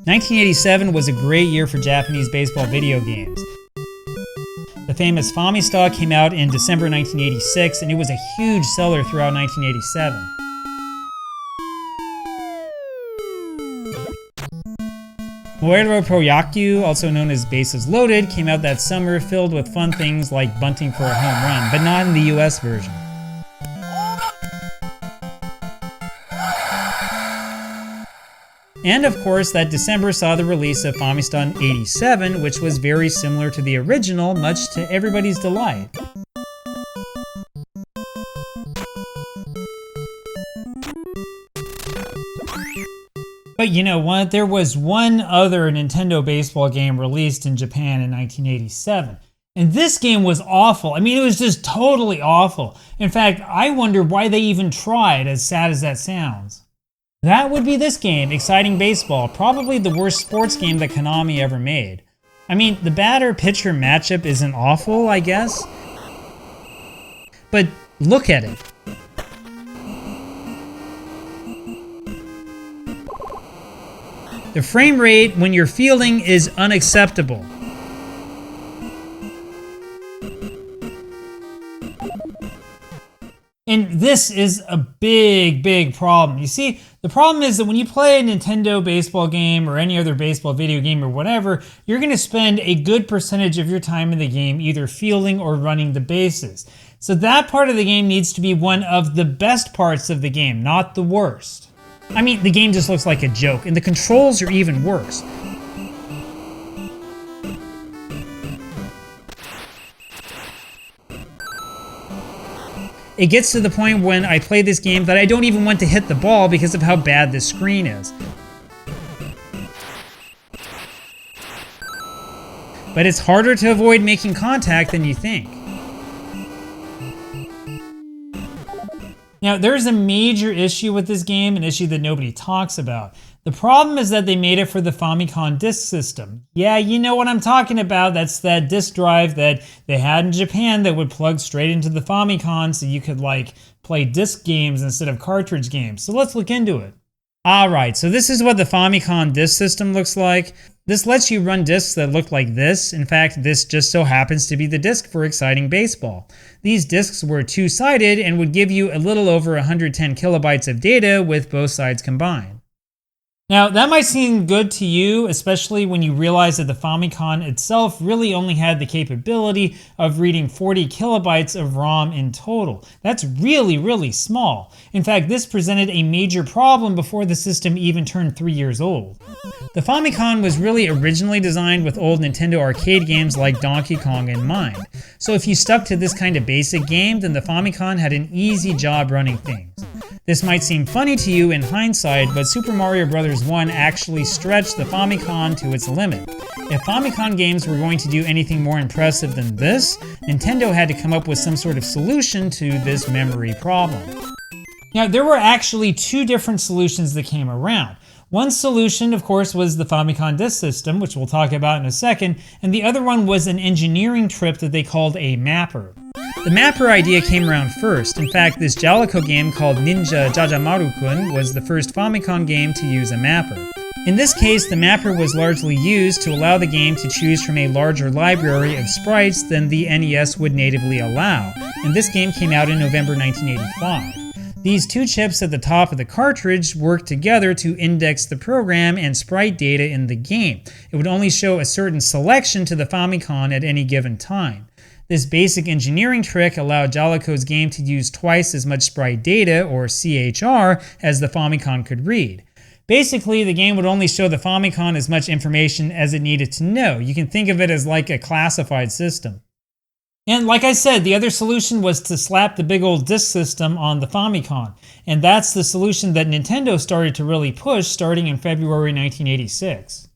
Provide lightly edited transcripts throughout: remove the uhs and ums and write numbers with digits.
1987 was a great year for Japanese baseball video games. The famous Famicom came out in December 1986, and it was a huge seller throughout 1987. Moero Pro Yaku, also known as Bases Loaded, came out that summer, filled with fun things like bunting for a home run, but not in the US version. And of course, that December saw the release of Famicom 87, which was very similar to the original, much to everybody's delight. But you know what? There was one other Nintendo baseball game released in Japan in 1987. And this game was awful. I mean, it was just totally awful. In fact, I wonder why they even tried, as sad as that sounds. That would be this game, Exciting Baseball, probably the worst sports game that Konami ever made. I mean, the batter-pitcher matchup isn't awful, I guess. But look at it. The frame rate when you're fielding is unacceptable. And this is a big problem. You see, the problem is that when you play a Nintendo baseball game or any other baseball video game or whatever, you're going to spend a good percentage of your time in the game either fielding or running the bases. So that part of the game needs to be one of the best parts of the game, not the worst. I mean, the game just looks like a joke, and the controls are even worse. It gets to the point when I play this game that I don't even want to hit the ball because of how bad this screen is. But it's harder to avoid making contact than you think. Now, there's a major issue with this game, an issue that nobody talks about. The problem is that they made it for the Famicom Disk System. Yeah, you know what I'm talking about. That's that disk drive that they had in Japan that would plug straight into the Famicom so you could, like, play disk games instead of cartridge games. So let's look into it. Alright, so this is what the Famicom Disk System looks like. This lets you run disks that look like this. In fact, this just so happens to be the disk for Exciting Baseball. These disks were two-sided and would give you a little over 110 kilobytes of data with both sides combined. Now, that might seem good to you, especially when you realize that the Famicom itself really only had the capability of reading 40 kilobytes of ROM in total. That's really small. In fact, this presented a major problem before the system even turned 3 years old. The Famicom was really originally designed with old Nintendo arcade games like Donkey Kong in mind. So if you stuck to this kind of basic game, then the Famicom had an easy job running things. This might seem funny to you in hindsight, but Super Mario Bros. 1 actually stretched the Famicom to its limit. If Famicom games were going to do anything more impressive than this, Nintendo had to come up with some sort of solution to this memory problem. Now, there were actually two different solutions that came around. One solution, of course, was the Famicom Disk System, which we'll talk about in a second, and the other one was an engineering trip that they called a mapper. The mapper idea came around first. In fact, this Jaleco game called Ninja Jajamaru-kun was the first Famicom game to use a mapper. In this case, the mapper was largely used to allow the game to choose from a larger library of sprites than the NES would natively allow, and this game came out in November 1985. These two chips at the top of the cartridge worked together to index the program and sprite data in the game. It would only show a certain selection to the Famicom at any given time. This basic engineering trick allowed Jaleco's game to use twice as much sprite data, or CHR, as the Famicom could read. Basically, the game would only show the Famicom as much information as it needed to know. You can think of it as like a classified system. And like I said, the other solution was to slap the big old disk system on the Famicom. And that's the solution that Nintendo started to really push starting in February 1986.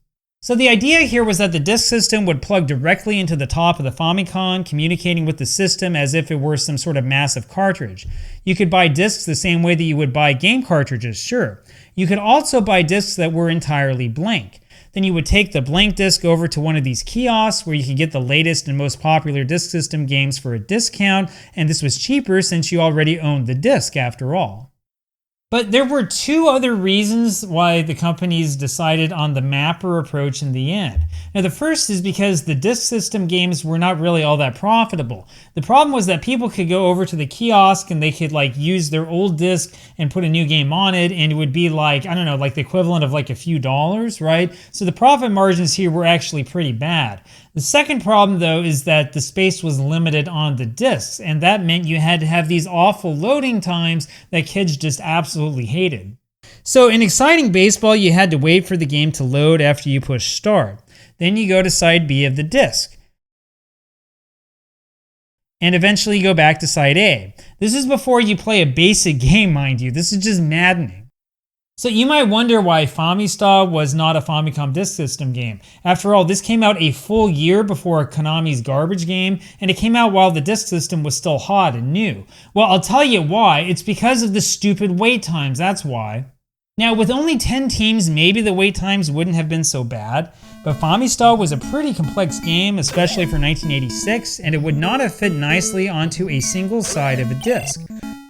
So the idea here was that the disk system would plug directly into the top of the Famicom, communicating with the system as if it were some sort of massive cartridge. You could buy disks the same way that you would buy game cartridges, sure. You could also buy disks that were entirely blank. Then you would take the blank disc over to one of these kiosks where you could get the latest and most popular disk system games for a discount, and this was cheaper since you already owned the disc after all. But there were two other reasons why the companies decided on the mapper approach in the end. Now, the first is because the disk system games were not really all that profitable. The problem was that people could go over to the kiosk and they could like use their old disc and put a new game on it, and it would be like, I don't know, like the equivalent of like a few dollars, right? So the profit margins here were actually pretty bad. The second problem, though, is that the space was limited on the discs, and that meant you had to have these awful loading times that kids just absolutely hated. So in Exciting Baseball, you had to wait for the game to load after you push start. Then you go to side B of the disc, and eventually go back to side A. This is before you play a basic game, mind you. This is just maddening. So you might wonder why Famicom was not a Famicom Disk System game. After all, this came out a full year before Konami's garbage game, and it came out while the disk system was still hot and new. Well, I'll tell you why. It's because of the stupid wait times, that's why. Now, with only 10 teams, maybe the wait times wouldn't have been so bad, but Famicom was a pretty complex game, especially for 1986, and it would not have fit nicely onto a single side of a disk.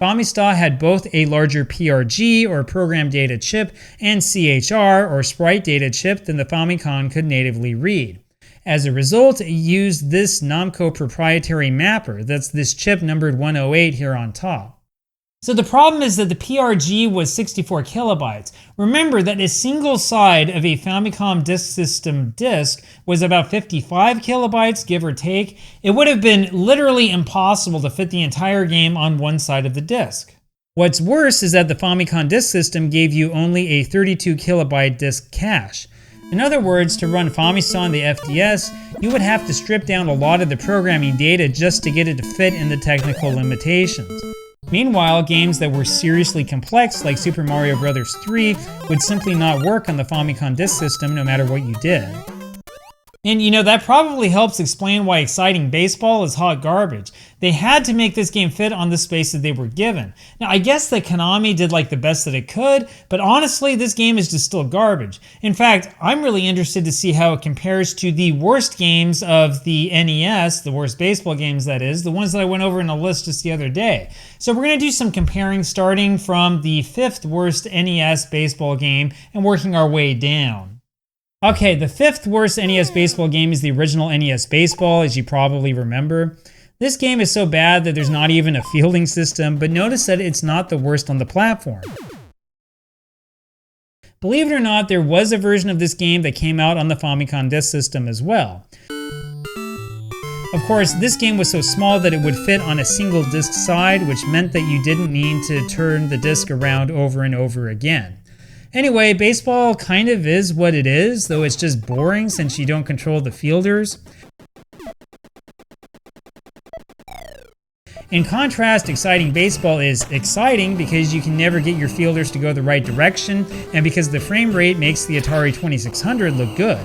Famicom had both a larger PRG, or program data chip, and CHR, or sprite data chip, than the Famicom could natively read. As a result, it used this Namco proprietary mapper, that's this chip numbered 108 here on top. So the problem is that the PRG was 64 kilobytes. Remember that a single side of a Famicom Disk System disc was about 55 kilobytes, give or take. It would have been literally impossible to fit the entire game on one side of the disc. What's worse is that the Famicom Disk System gave you only a 32 kilobyte disk cache. In other words, to run Famicom on the FDS, you would have to strip down a lot of the programming data just to get it to fit in the technical limitations. Meanwhile, games that were seriously complex, like Super Mario Bros. 3, would simply not work on the Famicom Disk System no matter what you did. And you know, that probably helps explain why Exciting Baseball is hot garbage. They had to make this game fit on the space that they were given. Now, I guess that Konami did like the best that it could, but honestly, this game is just still garbage. In fact, I'm really interested to see how it compares to the worst games of the NES, the worst baseball games that is, the ones that I went over in a list just the other day. So we're going to do some comparing starting from the 5th worst NES baseball game and working our way down. Okay, the 5th worst NES baseball game is the original NES Baseball, as you probably remember. This game is so bad that there's not even a fielding system, but notice that it's not the worst on the platform. Believe it or not, there was a version of this game that came out on the Famicom Disk System as well. Of course, this game was so small that it would fit on a single disc side, which meant that you didn't need to turn the disc around over and over again. Anyway, baseball kind of is what it is, though it's just boring since you don't control the fielders. In contrast, Exciting Baseball is exciting because you can never get your fielders to go the right direction, and because the frame rate makes the Atari 2600 look good.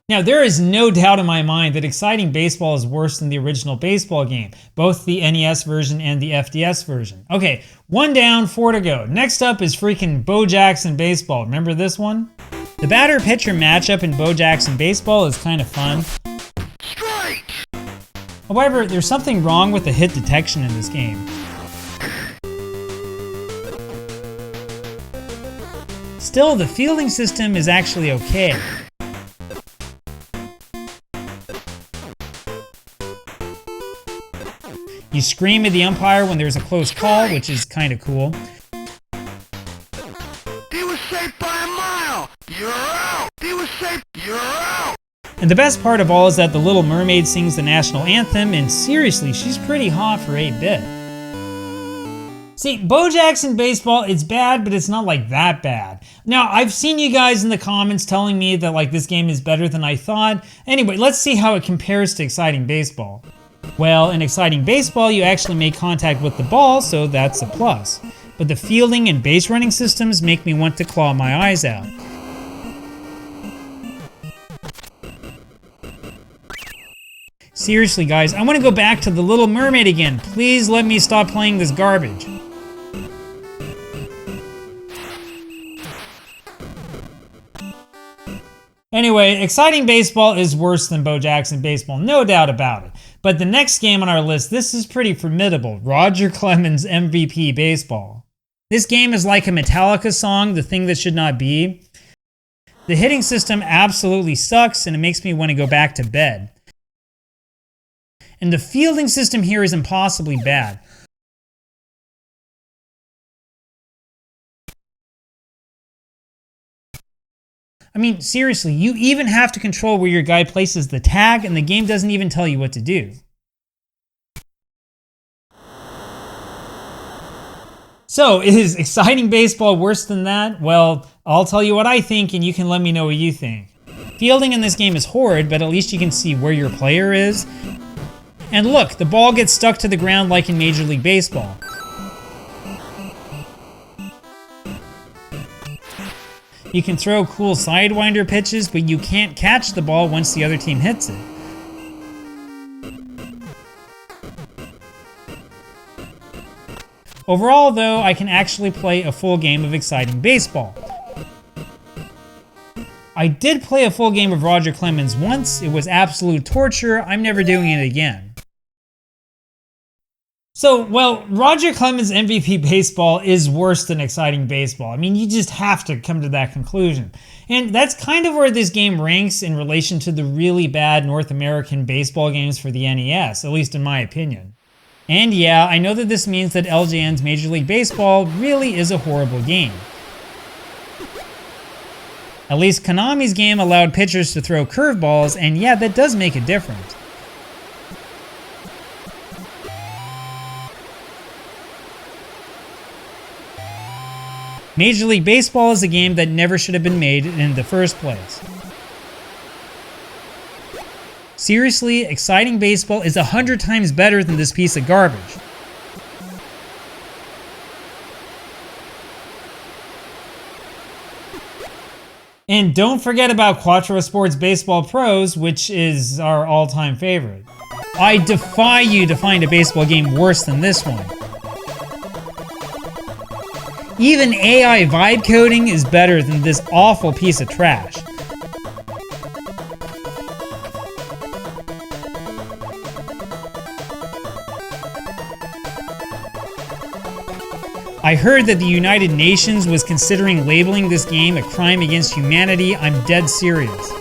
Now, there is no doubt in my mind that Exciting Baseball is worse than the original baseball game, both the NES version and the FDS version. Okay, 1 down, 4 to go. Next up is freaking Bo Jackson Baseball. Remember this one? The batter-pitcher matchup in Bo Jackson Baseball is kind of fun. Strike! However, there's something wrong with the hit detection in this game. Still, the fielding system is actually okay. You scream at the umpire when there's a close call, which is kind of cool. He was safe by a mile! You're out! He was safe! You're out! And the best part of all is that the Little Mermaid sings the national anthem, and seriously, she's pretty hot for 8-bit. See, Bo Jackson Baseball, it's bad, but it's not like that bad. Now, I've seen you guys in the comments telling me that like this game is better than I thought. Anyway, let's see how it compares to Exciting Baseball. Well, in Exciting Baseball, you actually make contact with the ball, so that's a plus. But the fielding and base running systems make me want to claw my eyes out. Seriously, guys, I want to go back to the Little Mermaid again. Please let me stop playing this garbage. Anyway, Exciting Baseball is worse than Bo Jackson Baseball, no doubt about it. But the next game on our list, this is pretty formidable. Roger Clemens MVP Baseball. This game is like a Metallica song, The Thing That Should Not Be. The hitting system absolutely sucks and it makes me want to go back to bed. And the fielding system here is impossibly bad. I mean, seriously, you even have to control where your guy places the tag, and the game doesn't even tell you what to do. So, is exciting baseball worse than that? Well, I'll tell you what I think, and you can let me know what you think. Fielding in this game is horrid, but at least you can see where your player is. And look, the ball gets stuck to the ground like in Major League Baseball. You can throw cool sidewinder pitches, but you can't catch the ball once the other team hits it. Overall, though, I can actually play a full game of exciting baseball. I did play a full game of Roger Clemens once. It was absolute torture. I'm never doing it again. So, well, Roger Clemens MVP Baseball is worse than exciting baseball. I mean, you just have to come to that conclusion. And that's kind of where this game ranks in relation to the really bad North American baseball games for the NES, at least in my opinion. And yeah, I know that this means that LJN's Major League Baseball really is a horrible game. At least Konami's game allowed pitchers to throw curveballs, and yeah, that does make a difference. Major League Baseball is a game that never should have been made in the first place. Seriously, exciting baseball is 100 times better than this piece of garbage. And don't forget about Quattro Sports Baseball Pros, which is our all-time favorite. I defy you to find a baseball game worse than this one. Even AI vibe coding is better than this awful piece of trash. I heard that the United Nations was considering labeling this game a crime against humanity. I'm dead serious.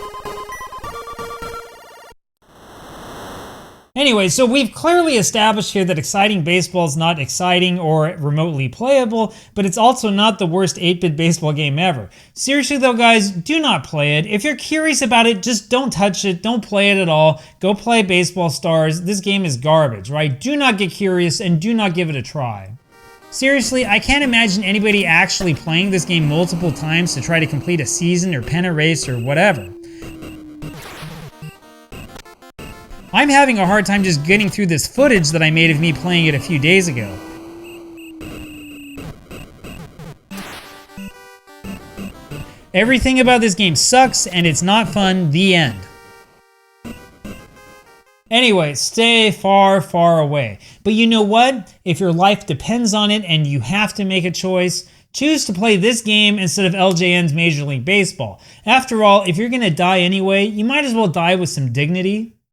Anyway, so we've clearly established here that exciting baseball is not exciting or remotely playable, but it's also not the worst 8-bit baseball game ever. Seriously though, guys, do not play it. If you're curious about it, just don't touch it, don't play it at all. Go play Baseball Stars. This game is garbage, right? Do not get curious and do not give it a try. Seriously, I can't imagine anybody actually playing this game multiple times to try to complete a season or pen a race or whatever. I'm having a hard time just getting through this footage that I made of me playing it a few days ago. Everything about this game sucks and it's not fun, the end. Anyway, stay far, far away. But you know what? If your life depends on it and you have to make a choice, choose to play this game instead of LJN's Major League Baseball. After all, if you're gonna die anyway, you might as well die with some dignity.